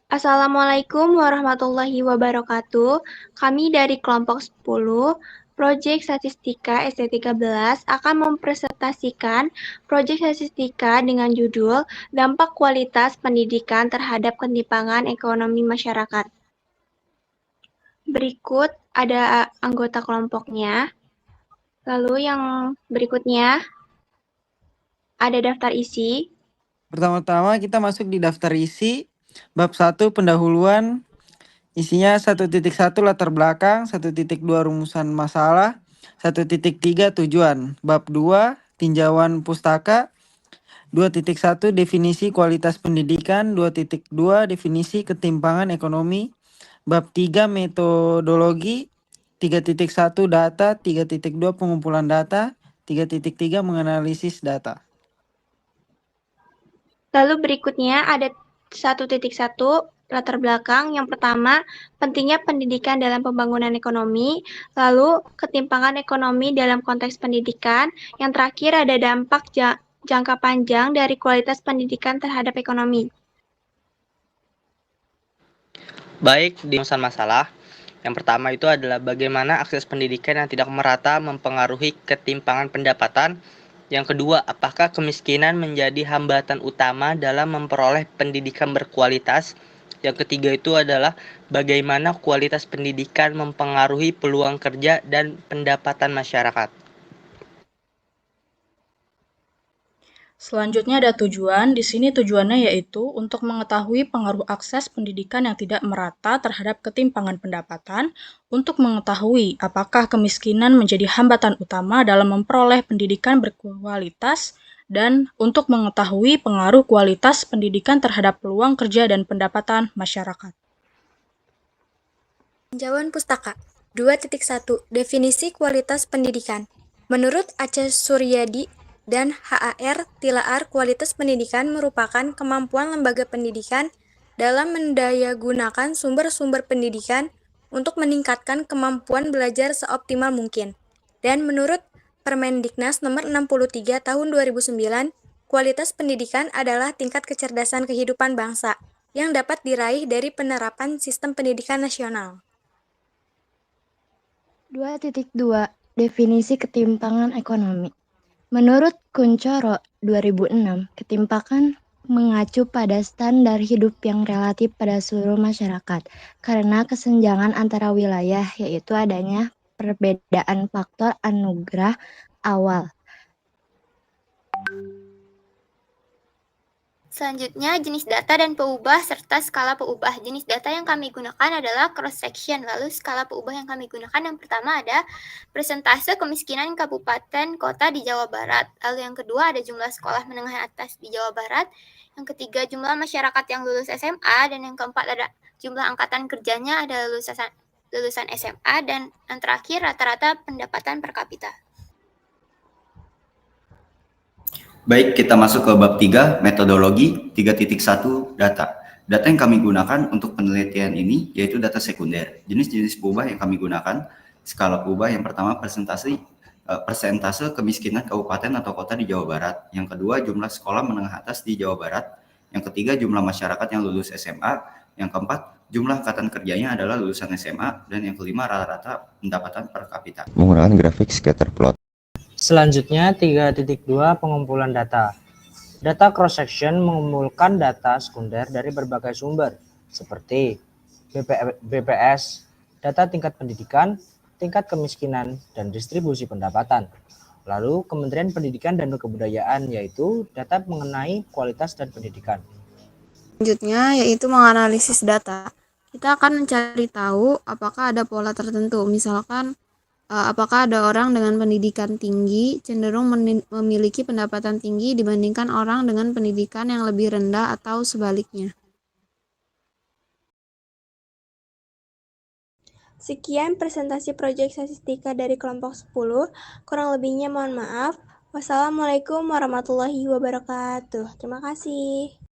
Assalamualaikum warahmatullahi wabarakatuh. Kami dari kelompok 10, Proyek Statistika ST13 akan mempresentasikan proyek statistika dengan judul Dampak Kualitas Pendidikan Terhadap Ketimpangan Ekonomi Masyarakat. Berikut ada anggota kelompoknya. Lalu yang berikutnya ada daftar isi. Pertama-tama kita masuk di daftar isi. Bab 1 pendahuluan. Isinya 1.1 latar belakang, 1.2 rumusan masalah, 1.3 tujuan. Bab 2 tinjauan pustaka, 2.1 definisi kualitas pendidikan, 2.2 definisi ketimpangan ekonomi, bab 3 metodologi, 3.1 data, 3.2 pengumpulan data, 3.3 menganalisis data. Lalu berikutnya ada 1.1 latar belakang. Yang pertama, pentingnya pendidikan dalam pembangunan ekonomi. Lalu ketimpangan ekonomi dalam konteks pendidikan. Yang terakhir ada dampak jangka panjang dari kualitas pendidikan terhadap ekonomi. Baik, di rumusan masalah, yang pertama itu adalah bagaimana akses pendidikan yang tidak merata mempengaruhi ketimpangan pendapatan. Yang kedua, apakah kemiskinan menjadi hambatan utama dalam memperoleh pendidikan berkualitas? Yang ketiga itu adalah bagaimana kualitas pendidikan mempengaruhi peluang kerja dan pendapatan masyarakat. Selanjutnya ada tujuan. Di sini tujuannya yaitu untuk mengetahui pengaruh akses pendidikan yang tidak merata terhadap ketimpangan pendapatan, untuk mengetahui apakah kemiskinan menjadi hambatan utama dalam memperoleh pendidikan berkualitas, dan untuk mengetahui pengaruh kualitas pendidikan terhadap peluang kerja dan pendapatan masyarakat. Tinjauan pustaka 2.1 Definisi kualitas pendidikan. Menurut Aceh Suryadi dan HAR Tilaar, kualitas pendidikan merupakan kemampuan lembaga pendidikan dalam mendayagunakan sumber-sumber pendidikan untuk meningkatkan kemampuan belajar seoptimal mungkin. Dan menurut Permendiknas nomor 63 tahun 2009, kualitas pendidikan adalah tingkat kecerdasan kehidupan bangsa yang dapat diraih dari penerapan sistem pendidikan nasional. 2.2 Definisi ketimpangan ekonomi. Menurut Kuncoro 2006, ketimpangan mengacu pada standar hidup yang relatif pada seluruh masyarakat karena kesenjangan antara wilayah, yaitu adanya perbedaan faktor anugerah awal. Selanjutnya, jenis data dan peubah serta skala peubah. Jenis data yang kami gunakan adalah cross-section. Lalu skala peubah yang kami gunakan yang pertama ada persentase kemiskinan kabupaten kota di Jawa Barat. Lalu yang kedua ada jumlah sekolah menengah atas di Jawa Barat. Yang ketiga jumlah masyarakat yang lulus SMA. Dan yang keempat ada jumlah angkatan kerjanya ada lulusan SMA. Dan yang terakhir rata-rata pendapatan per kapita. Baik, kita masuk ke bab 3, metodologi 3.1 data. Data yang kami gunakan untuk penelitian ini yaitu data sekunder. Jenis-jenis peubah yang kami gunakan, skala peubah yang pertama persentase kemiskinan kabupaten atau kota di Jawa Barat. Yang kedua jumlah sekolah menengah atas di Jawa Barat. Yang ketiga jumlah masyarakat yang lulus SMA. Yang keempat jumlah angkatan kerjanya adalah lulusan SMA. Dan yang kelima rata-rata pendapatan per kapita. Menggunakan grafik scatter plot. Selanjutnya 3.2 pengumpulan data. Data cross-section mengumpulkan data sekunder dari berbagai sumber seperti BPS, data tingkat pendidikan, tingkat kemiskinan, dan distribusi pendapatan. Lalu Kementerian Pendidikan dan Kebudayaan yaitu data mengenai kualitas dan pendidikan. Selanjutnya yaitu menganalisis data. Kita akan mencari tahu apakah ada pola tertentu, misalkan apakah ada orang dengan pendidikan tinggi cenderung memiliki pendapatan tinggi dibandingkan orang dengan pendidikan yang lebih rendah atau sebaliknya. Sekian presentasi proyek statistika dari kelompok 10. Kurang lebihnya mohon maaf. Wassalamualaikum warahmatullahi wabarakatuh. Terima kasih.